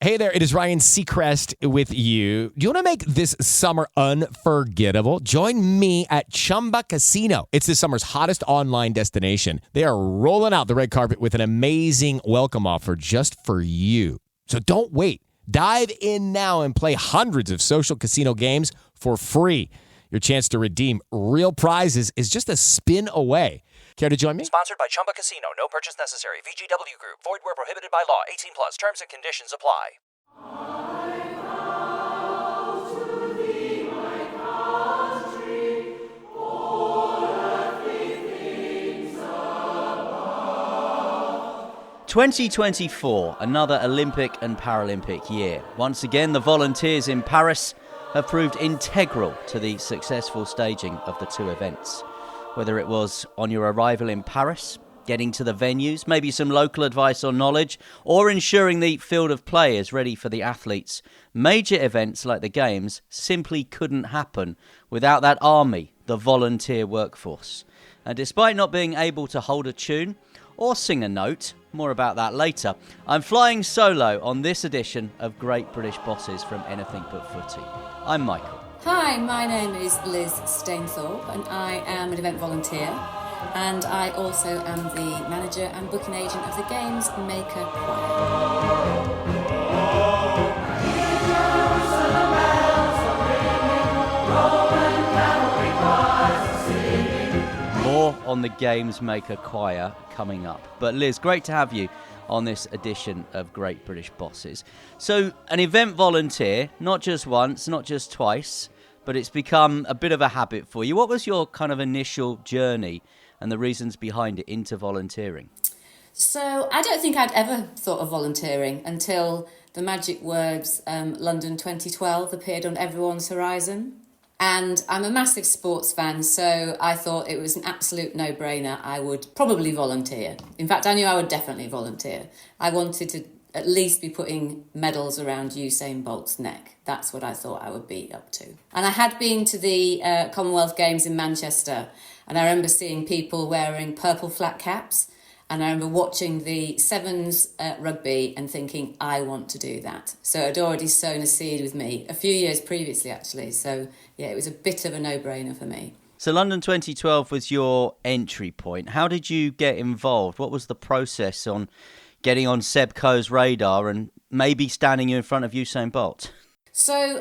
Hey there, it is Ryan Seacrest with you. Do you want to make this summer unforgettable? Join me at Chumba Casino. It's this summer's hottest online destination. They are rolling out the red carpet with an amazing welcome offer just for you. So don't wait. Dive in now and play hundreds of social casino games for free. Your chance to redeem real prizes is just a spin away. Care to join me? Sponsored by Chumba Casino. No purchase necessary. VGW Group. Void where prohibited by law. 18 plus. Terms and conditions apply. I vow to thee, my country, all earthly things above. 2024, another Olympic and Paralympic year. Once again, the volunteers in Paris have proved integral to the successful staging of the two events. Whether it was on your arrival in Paris, getting to the venues, maybe some local advice or knowledge, or ensuring the field of play is ready for the athletes, major events like the Games simply couldn't happen without that army, the volunteer workforce. And despite not being able to hold a tune or sing a note, more about that later, I'm flying solo on this edition of Great British Bosses from Anything But Footy. I'm Michael. Hi, my name is Liz Stainthorpe and I am an event volunteer, and I also am the manager and booking agent of the Games Maker Choir. More on the Games Maker Choir coming up. But Liz, great to have you on this edition of Great British Bosses. So, an event volunteer, not just once, not just twice, but it's become a bit of a habit for you. What was your kind of initial journey and the reasons behind it into volunteering? So, I don't think I'd ever thought of volunteering until the magic words London 2012 appeared on everyone's horizon. And I'm a massive sports fan, so I thought it was an absolute no-brainer. I would probably volunteer. In fact, I knew I would definitely volunteer. I wanted to at least be putting medals around Usain Bolt's neck. That's what I thought I would be up to. And I had been to the Commonwealth Games in Manchester, and I remember seeing people wearing purple flat caps, and I remember watching the sevens rugby and thinking, I want to do that. So I'd already sown a seed with me a few years previously, actually. So yeah, it was a bit of a no-brainer for me. So London 2012 was your entry point. How did you get involved? What was the process on getting on Seb Coe's radar and maybe standing you in front of Usain Bolt? So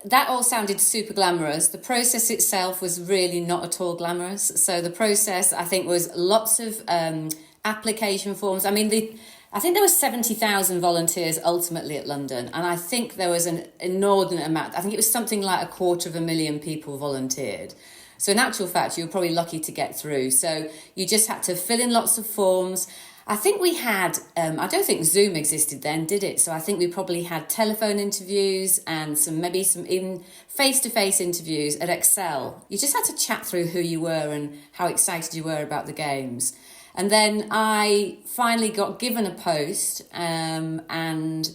that all sounded super glamorous. The process itself was really not at all glamorous. So the process, I think, was lots of application forms. I mean, I think there were 70,000 volunteers ultimately at London, and I think there was an inordinate amount. I think it was something like 250,000 people volunteered. So in actual fact, you were probably lucky to get through. So you just had to fill in lots of forms. I think we had, I don't think Zoom existed then, did it? So I think we probably had telephone interviews and some even face-to-face interviews at Excel. You just had to chat through who you were and how excited you were about the Games. And then I finally got given a post and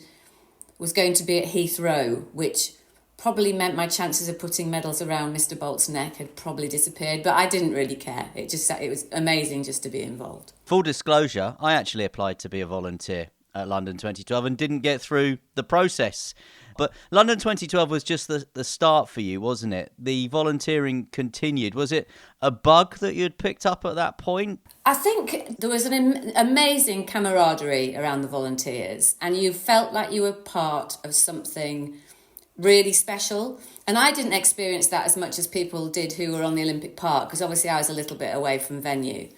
was going to be at Heathrow, which probably meant my chances of putting medals around Mr. Bolt's neck had probably disappeared, but I didn't really care. It was amazing just to be involved. Full disclosure, I actually applied to be a volunteer at London 2012 and didn't get through the process. But London 2012 was just the start for you, wasn't it? The volunteering continued. Was it a bug that you'd picked up at that point? I think there was an amazing camaraderie around the volunteers, and you felt like you were part of something really special. And I didn't experience that as much as people did who were on the Olympic Park, because obviously I was a little bit away from venue.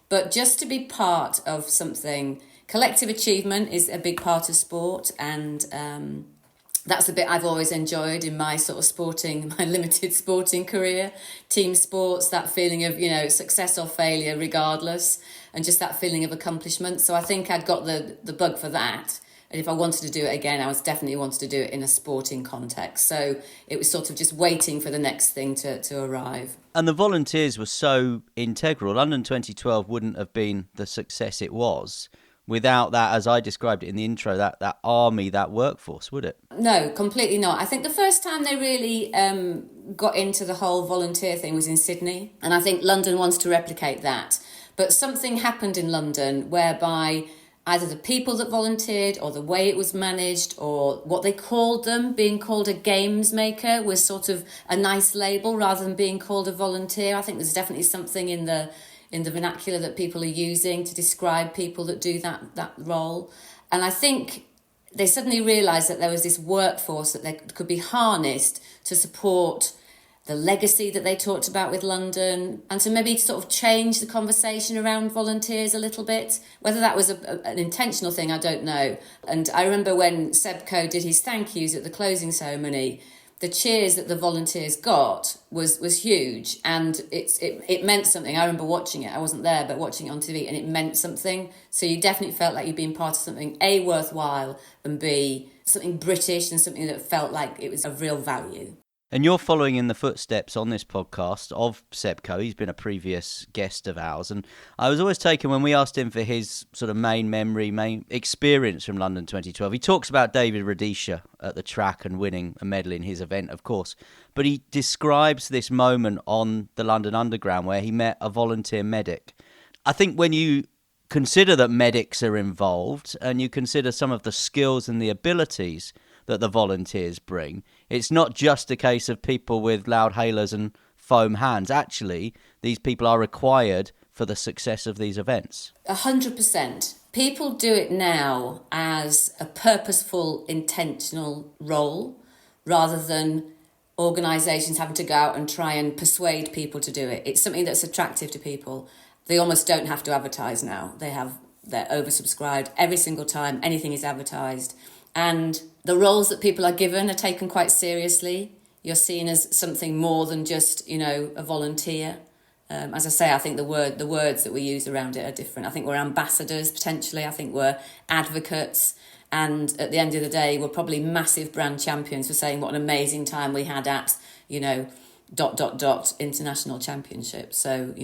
But just to be part of something, collective achievement is a big part of sport, and that's the bit I've always enjoyed in my my limited sporting career. Team sports, that feeling of, success or failure regardless, and just that feeling of accomplishment. So I think I'd got the bug for that. And if I wanted to do it again, I was definitely wanted to do it in a sporting context. So it was sort of just waiting for the next thing to arrive. And the volunteers were so integral. London 2012 wouldn't have been the success it was without that, as I described it in the intro, that army, that workforce, would it? No, completely not. I think the first time they really got into the whole volunteer thing was in Sydney. And I think London wants to replicate that. But something happened in London whereby either the people that volunteered or the way it was managed or what they called them. Being called a games maker was sort of a nice label rather than being called a volunteer. I think there's definitely something in the vernacular that people are using to describe people that do that role. And I think they suddenly realised that there was this workforce that could be harnessed to support the legacy that they talked about with London, and to maybe sort of change the conversation around volunteers a little bit. Whether that was an intentional thing, I don't know. And I remember when Seb Coe did his thank yous at the closing ceremony, the cheers that the volunteers got was huge, and it meant something. I remember watching it. I wasn't there, but watching it on TV, and it meant something. So you definitely felt like you'd been part of something, A, worthwhile, and B, something British and something that felt like it was of real value. And you're following in the footsteps on this podcast of Seb Coe. He's been a previous guest of ours. And I was always taken when we asked him for his sort of main experience from London 2012. He talks about David Rudisha at the track and winning a medal in his event, of course. But he describes this moment on the London Underground where he met a volunteer medic. I think when you consider that medics are involved and you consider some of the skills and the abilities that the volunteers bring, it's not just a case of people with loud hailers and foam hands. Actually, these people are required for the success of these events. 100%. People do it now as a purposeful, intentional role, rather than organisations having to go out and try and persuade people to do it. It's something that's attractive to people. They almost don't have to advertise now. They're oversubscribed every single time anything is advertised. And the roles that people are given are taken quite seriously. You're seen as something more than just, a volunteer. As I say, I think the words that we use around it are different. I think we're ambassadors, potentially. I think we're advocates. And at the end of the day, we're probably massive brand champions for saying what an amazing time we had at, international championship. So,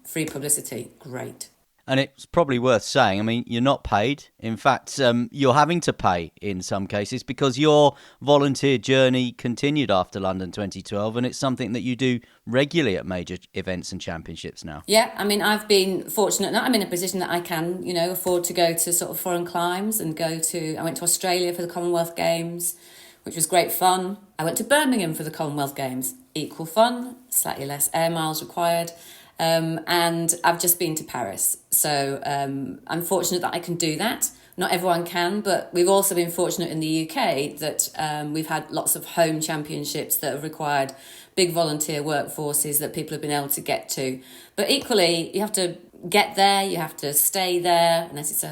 free publicity, great. And it's probably worth saying, you're not paid. In fact, you're having to pay in some cases because your volunteer journey continued after London 2012, and it's something that you do regularly at major events and championships now. Yeah, I've been fortunate that I'm in a position that I can, afford to go to sort of foreign climes and I went to Australia for the Commonwealth Games, which was great fun. I went to Birmingham for the Commonwealth Games, equal fun, slightly less air miles required. And I've just been to Paris. So I'm fortunate that I can do that. Not everyone can, but we've also been fortunate in the UK that we've had lots of home championships that have required big volunteer workforces that people have been able to get to. But equally, you have to get there, you have to stay there, unless it's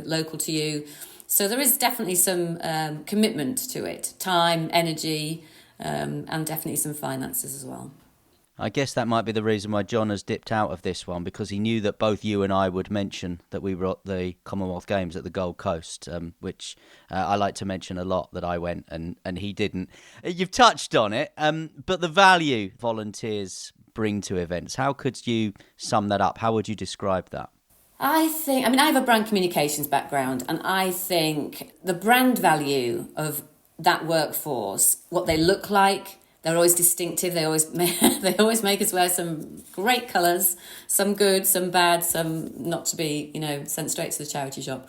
local to you. So there is definitely some commitment to it, time, energy, and definitely some finances as well. I guess that might be the reason why John has dipped out of this one, because he knew that both you and I would mention that we were at the Commonwealth Games at the Gold Coast, which I like to mention a lot that I went and he didn't. You've touched on it, but the value volunteers bring to events, how could you sum that up? How would you describe that? I have a brand communications background, and I think the brand value of that workforce, what they look like, they're always distinctive. They always make us wear some great colours, some good, some bad, some not to be, sent straight to the charity shop.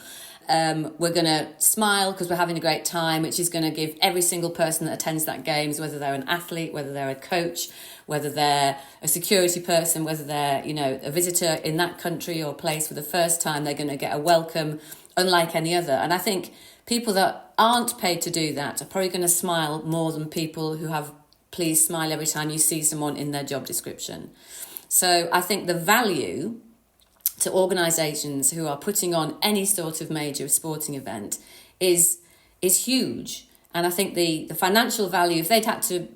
We're going to smile because we're having a great time, which is going to give every single person that attends that games, whether they're an athlete, whether they're a coach, whether they're a security person, whether they're, a visitor in that country or place for the first time, they're going to get a welcome unlike any other. And I think people that aren't paid to do that are probably going to smile more than people who have please smile every time you see someone in their job description. So I think the value to organisations who are putting on any sort of major sporting event is huge. And I think the financial value, if they'd had to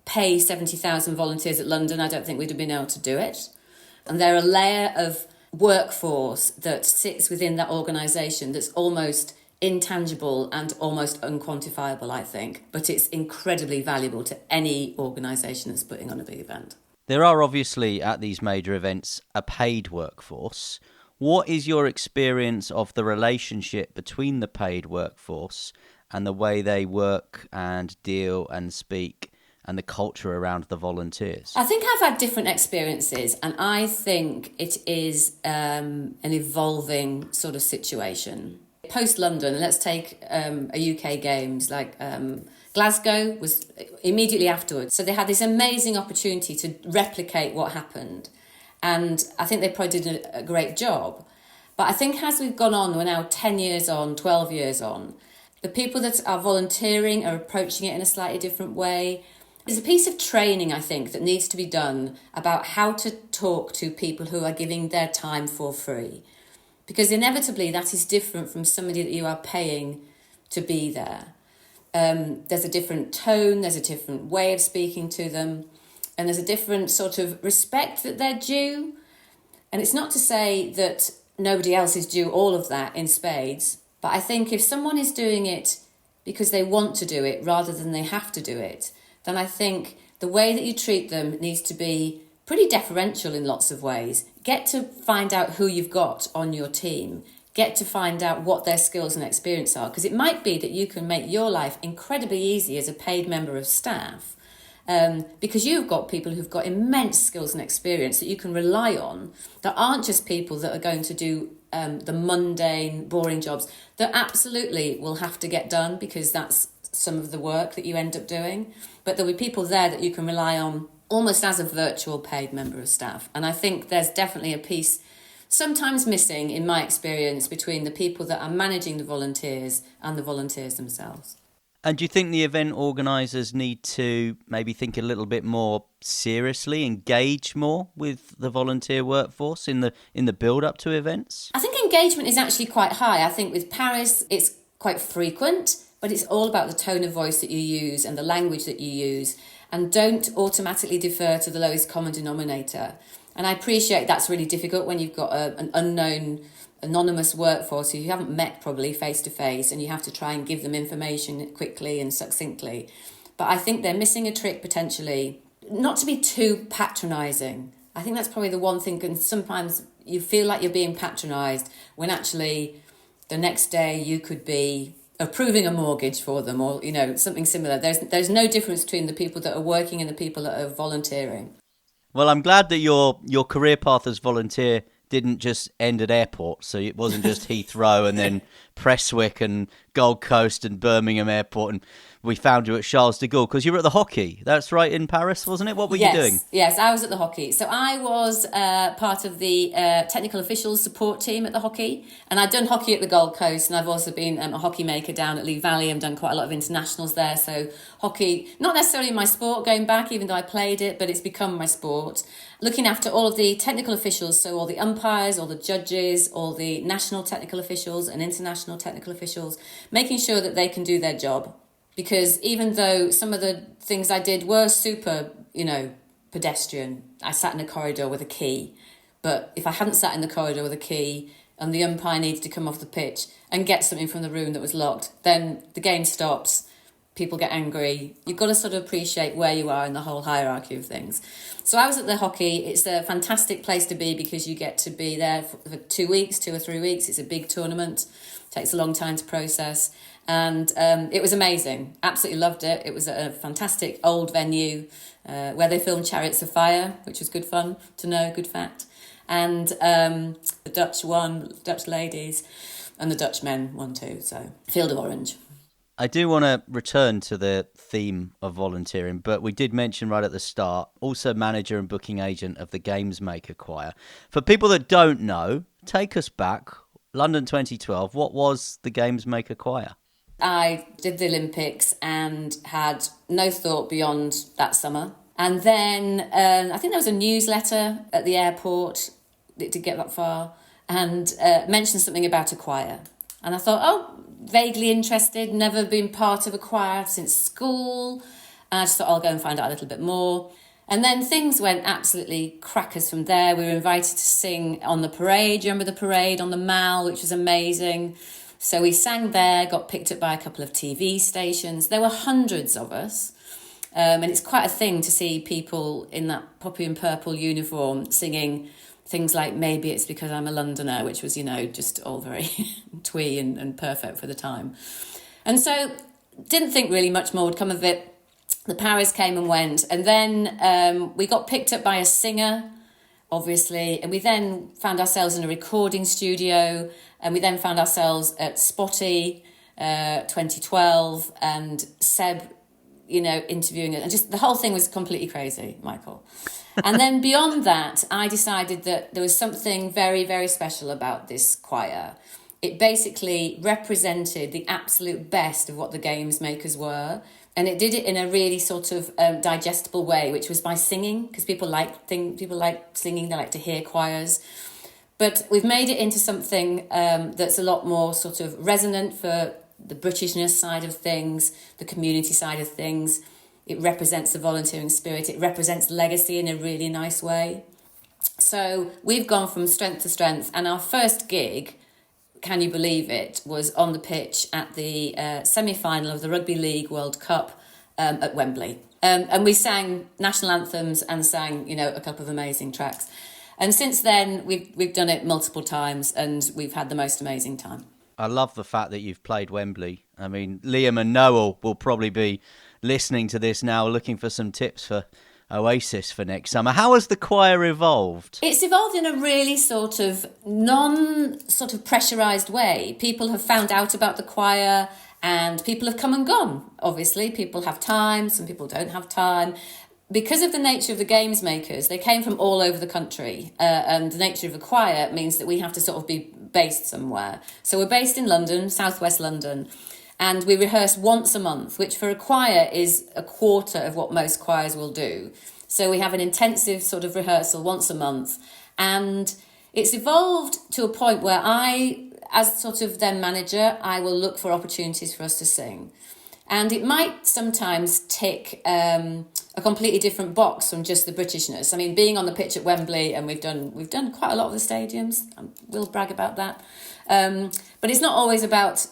pay 70,000 volunteers at London, I don't think we'd have been able to do it. And they're a layer of workforce that sits within that organisation that's almost intangible and almost unquantifiable, I think, but it's incredibly valuable to any organisation that's putting on a big event. There are obviously at these major events a paid workforce. What is your experience of the relationship between the paid workforce and the way they work and deal and speak and the culture around the volunteers? I think I've had different experiences, and I think it is an evolving sort of situation. Post-London, let's take a UK Games, like Glasgow was immediately afterwards. So they had this amazing opportunity to replicate what happened. And I think they probably did a great job. But I think as we've gone on, we're now 10 years on, 12 years on, the people that are volunteering are approaching it in a slightly different way. There's a piece of training, I think, that needs to be done about how to talk to people who are giving their time for free. Because inevitably that is different from somebody that you are paying to be there. There's a different tone, there's a different way of speaking to them, and there's a different sort of respect that they're due. And it's not to say that nobody else is due all of that in spades, but I think if someone is doing it because they want to do it rather than they have to do it, then I think the way that you treat them needs to be pretty deferential in lots of ways. Get to find out who you've got on your team. Get to find out what their skills and experience are, because it might be that you can make your life incredibly easy as a paid member of staff, because you've got people who've got immense skills and experience that you can rely on, that aren't just people that are going to do the mundane, boring jobs that absolutely will have to get done because that's some of the work that you end up doing. But there'll be people there that you can rely on almost as a virtual paid member of staff. And I think there's definitely a piece sometimes missing in my experience between the people that are managing the volunteers and the volunteers themselves. And do you think the event organisers need to maybe think a little bit more seriously, engage more with the volunteer workforce in the build-up to events? I think engagement is actually quite high. I think with Paris, it's quite frequent, but it's all about the tone of voice that you use and the language that you use, and don't automatically defer to the lowest common denominator. And I appreciate that's really difficult when you've got an unknown, anonymous workforce who you haven't met probably face-to-face, and you have to try and give them information quickly and succinctly. But I think they're missing a trick potentially, not to be too patronising. I think that's probably the one thing, and sometimes you feel like you're being patronised when actually the next day you could be approving a mortgage for them, or something similar. There's no difference between the people that are working and the people that are volunteering. Well, I'm glad that your career path as volunteer didn't just end at airport, so it wasn't just Heathrow and then Prestwick and Gold Coast and Birmingham Airport, and we found you at Charles de Gaulle, because you were at the hockey. That's right, in Paris, wasn't it? What were you doing? Yes, I was at the hockey. So I was part of the technical officials support team at the hockey, and I'd done hockey at the Gold Coast, and I've also been a hockey maker down at Lee Valley. I've done quite a lot of internationals there, so hockey, not necessarily my sport going back, even though I played it, but it's become my sport. Looking after all of the technical officials, so all the umpires, all the judges, all the national technical officials and international technical officials, making sure that they can do their job. Because even though some of the things I did were super, pedestrian, I sat in a corridor with a key. But if I hadn't sat in the corridor with a key and the umpire needed to come off the pitch and get something from the room that was locked, then the game stops, people get angry. You've got to sort of appreciate where you are in the whole hierarchy of things. So I was at the hockey. It's a fantastic place to be because you get to be there for 2 weeks, 2 or 3 weeks. It's a big tournament. It takes a long time to process. And it was amazing. Absolutely loved it. It was a fantastic old venue where they filmed Chariots of Fire, which was good fun to know, good fact. And the Dutch won, Dutch ladies, and the Dutch men won too. So Field of Orange. I do want to return to the theme of volunteering, but we did mention right at the start, also manager and booking agent of the Games Maker Choir. For people that don't know, take us back. London 2012, what was the Games Maker Choir? I did the Olympics and had no thought beyond that summer. And then I think there was a newsletter at the airport, it did get that far, and mentioned something about a choir. And I thought, vaguely interested, never been part of a choir since school. And I just thought, I'll go and find out a little bit more. And then things went absolutely crackers from there. We were invited to sing on the parade. Do you remember the parade on the Mall, which was amazing? So we sang there, got picked up by a couple of TV stations. There were hundreds of us. And it's quite a thing to see people in that poppy and purple uniform singing things like Maybe It's Because I'm a Londoner, which was, just all very twee and perfect for the time. And so didn't think really much more would come of it. the Paris came and went. And then we got picked up by a singer, obviously. And we then found ourselves in a recording studio. And we then found ourselves at Spotty 2012 and Seb, interviewing it. And just the whole thing was completely crazy, Michael. And then beyond that, I decided that there was something very, very special about this choir. It basically represented the absolute best of what the games makers were. And it did it in a really sort of digestible way, which was by singing, because people like singing, they like to hear choirs. But we've made it into something that's a lot more sort of resonant for the Britishness side of things, the community side of things. It represents the volunteering spirit. It represents legacy in a really nice way. So we've gone from strength to strength. And our first gig, can you believe it, was on the pitch at the semi-final of the Rugby League World Cup at Wembley. And we sang national anthems and sang, a couple of amazing tracks. And since then, we've done it multiple times and we've had the most amazing time. I love the fact that you've played Wembley. I mean, Liam and Noel will probably be listening to this now, looking for some tips for Oasis for next summer. How has the choir evolved? It's evolved in a really sort of pressurised way. People have found out about the choir and people have come and gone. Obviously, people have time, some people don't have time. Because of the nature of the games makers, they came from all over the country. And the nature of a choir means that we have to sort of be based somewhere. So we're based in London, southwest London. And we rehearse once a month, which for a choir is a quarter of what most choirs will do. So we have an intensive sort of rehearsal once a month. And it's evolved to a point where I, as sort of then manager, I will look for opportunities for us to sing. And it might sometimes tick a completely different box from just the Britishness. I mean, being on the pitch at Wembley, and we've done quite a lot of the stadiums. We'll brag about that. But it's not always about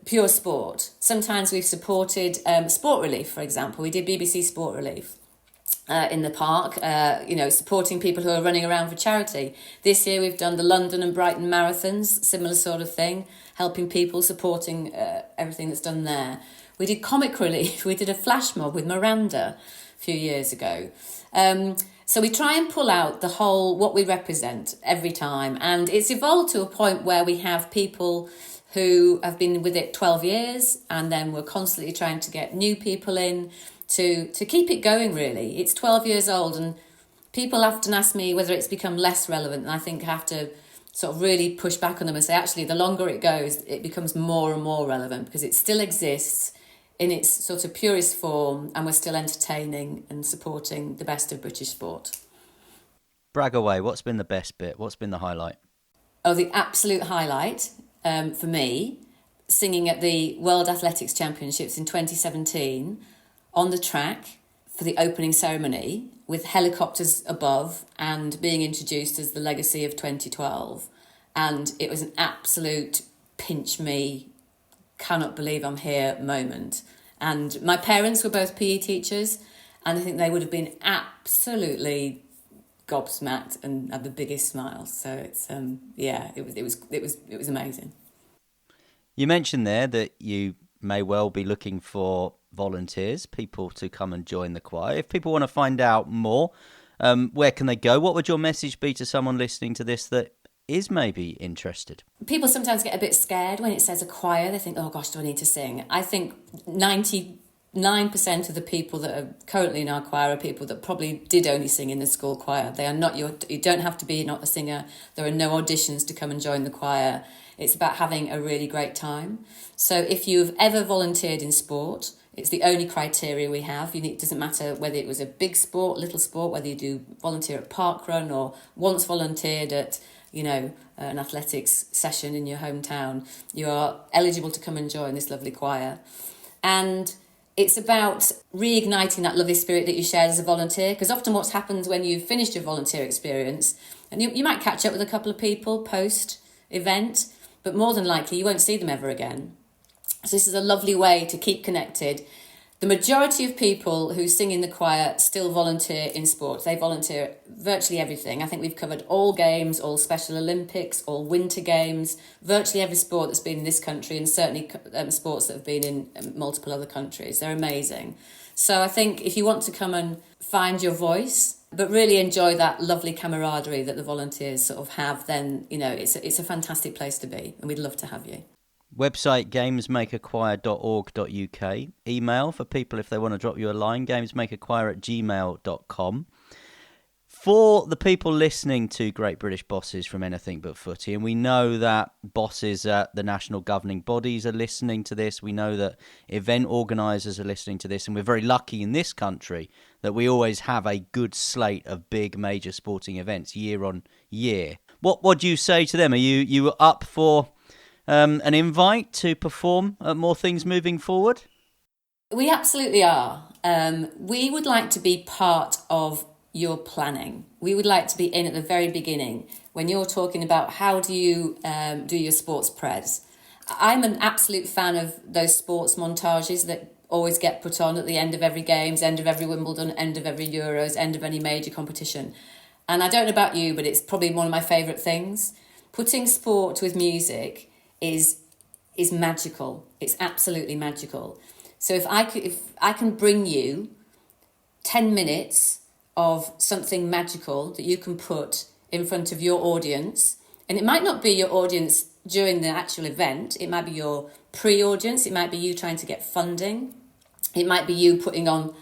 pure sport. Sometimes we've supported Sport Relief, for example. We did BBC Sport Relief in the park, supporting people who are running around for charity. This year we've done the London and Brighton marathons, similar sort of thing, helping people, supporting everything that's done there. We did Comic Relief. We did a flash mob with Miranda a few years ago. So we try and pull out the whole, what we represent every time. And it's evolved to a point where we have people who have been with it 12 years, and then we're constantly trying to get new people in to keep it going, really. It's 12 years old, and people often ask me whether it's become less relevant, and I think I have to sort of really push back on them and say, actually, the longer it goes, it becomes more and more relevant, because it still exists in its sort of purest form, and we're still entertaining and supporting the best of British sport. Brag away, what's been the best bit? What's been the highlight? Oh, the absolute highlight for me, singing at the World Athletics Championships in 2017 on the track for the opening ceremony with helicopters above and being introduced as the legacy of 2012. And it was an absolute pinch me, cannot believe I'm here moment. And my parents were both PE teachers, and I think they would have been absolutely gobsmacked and had the biggest smiles. So it's it was amazing. You mentioned there that you may well be looking for volunteers, people to come and join the choir. If people want to find out more, where can they go? What would your message be to someone listening to this that is maybe interested? People sometimes get a bit scared when it says a choir. They think, oh gosh, do I need to sing? I think 99% of the people that are currently in our choir are people that probably did only sing in the school choir. They are not you don't have to be not a singer. There are no auditions to come and join the choir. It's about having a really great time. So if you've ever volunteered in sport, it's the only criteria we have. It doesn't matter whether it was a big sport, little sport, whether you do volunteer at parkrun or once volunteered at, an athletics session in your hometown. You are eligible to come and join this lovely choir. And it's about reigniting that lovely spirit that you shared as a volunteer, because often what's happened when you've finished your volunteer experience, and you might catch up with a couple of people post-event, but more than likely you won't see them ever again. So this is a lovely way to keep connected. the majority of people who sing in the choir still volunteer in sports. They volunteer virtually everything. I think we've covered all games, all Special Olympics, all Winter Games, virtually every sport that's been in this country, and certainly sports that have been in multiple other countries. They're amazing. So I think if you want to come and find your voice, but really enjoy that lovely camaraderie that the volunteers sort of have, then, you know, it's a fantastic place to be, and we'd love to have you. Website gamesmakerchoir.org.uk. Email for people if they want to drop you a line, gamesmakerchoir@gmail.com. For the people listening to Great British Bosses from Anything But Footy, and we know that bosses at the national governing bodies are listening to this, we know that event organisers are listening to this, and we're very lucky in this country that we always have a good slate of big major sporting events year on year. What do you say to them? Are you up for an invite to perform at more things moving forward? We absolutely are. We would like to be part of your planning. We would like to be in at the very beginning when you're talking about how do you do your sports pres. I'm an absolute fan of those sports montages that always get put on at the end of every Games, end of every Wimbledon, end of every Euros, end of any major competition. And I don't know about you, but it's probably one of my favourite things. Putting sport with music is magical. It's absolutely magical. So if I can bring you 10 minutes of something magical that you can put in front of your audience, and it might not be your audience during the actual event, it might be your pre-audience, it might be you trying to get funding, it might be you putting on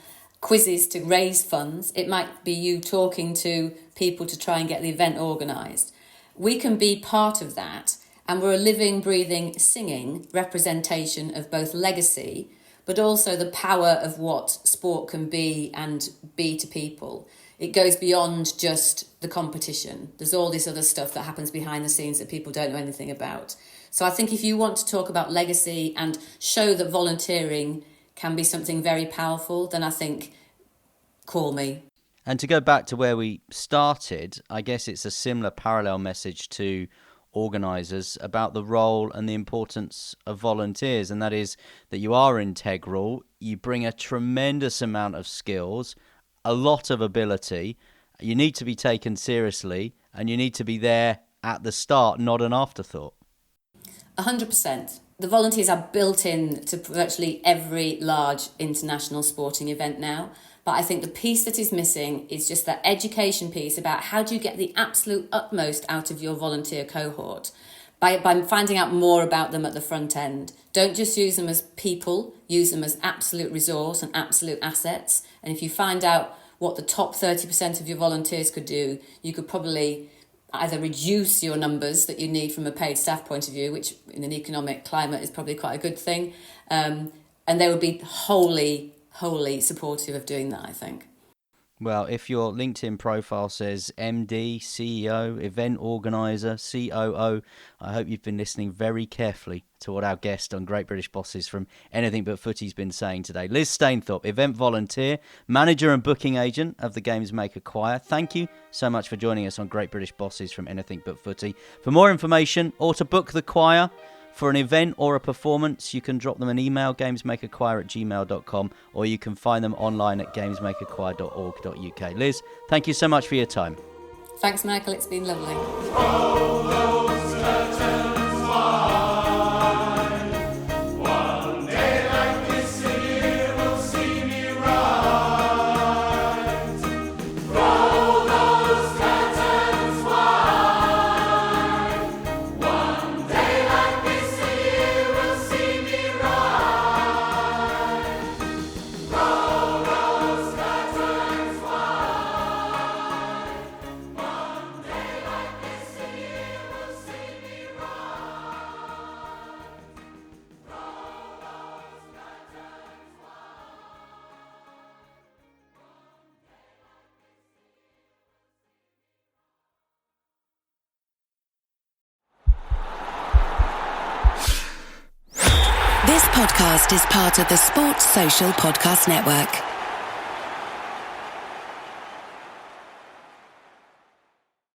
quizzes to raise funds, it might be you talking to people to try and get the event organised. We can be part of that, and we're a living, breathing, singing representation of both legacy but also the power of what sport can be and be to people. It goes beyond just the competition. There's all this other stuff that happens behind the scenes that people don't know anything about. So I think if you want to talk about legacy and show that volunteering can be something very powerful, then I think call me. And to go back to where we started, I guess it's a similar parallel message to organisers about the role and the importance of volunteers, and that is that you are integral, you bring a tremendous amount of skills, a lot of ability, you need to be taken seriously, and you need to be there at the start, not an afterthought. 100%. The volunteers are built in to virtually every large international sporting event now. But I think the piece that is missing is just that education piece about how do you get the absolute utmost out of your volunteer cohort by finding out more about them at the front end. Don't just use them as people, use them as absolute resource and absolute assets. And if you find out what the top 30% of your volunteers could do, you could probably either reduce your numbers that you need from a paid staff point of view, which in an economic climate is probably quite a good thing, and they would be wholly supportive of doing that, I think. Well, if your LinkedIn profile says MD, CEO, event organiser, COO, I hope you've been listening very carefully to what our guest on Great British Bosses from Anything But Footy's been saying today. Liz Stainthorpe, event volunteer, manager and booking agent of the Games Maker Choir. Thank you so much for joining us on Great British Bosses from Anything But Footy. For more information or to book the choir for an event or a performance, you can drop them an email, gamesmakerchoir@gmail.com, or you can find them online at gamesmakerchoir.org.uk. Liz, thank you so much for your time. Thanks, Michael. It's been lovely. This podcast is part of the Sports Social Podcast Network.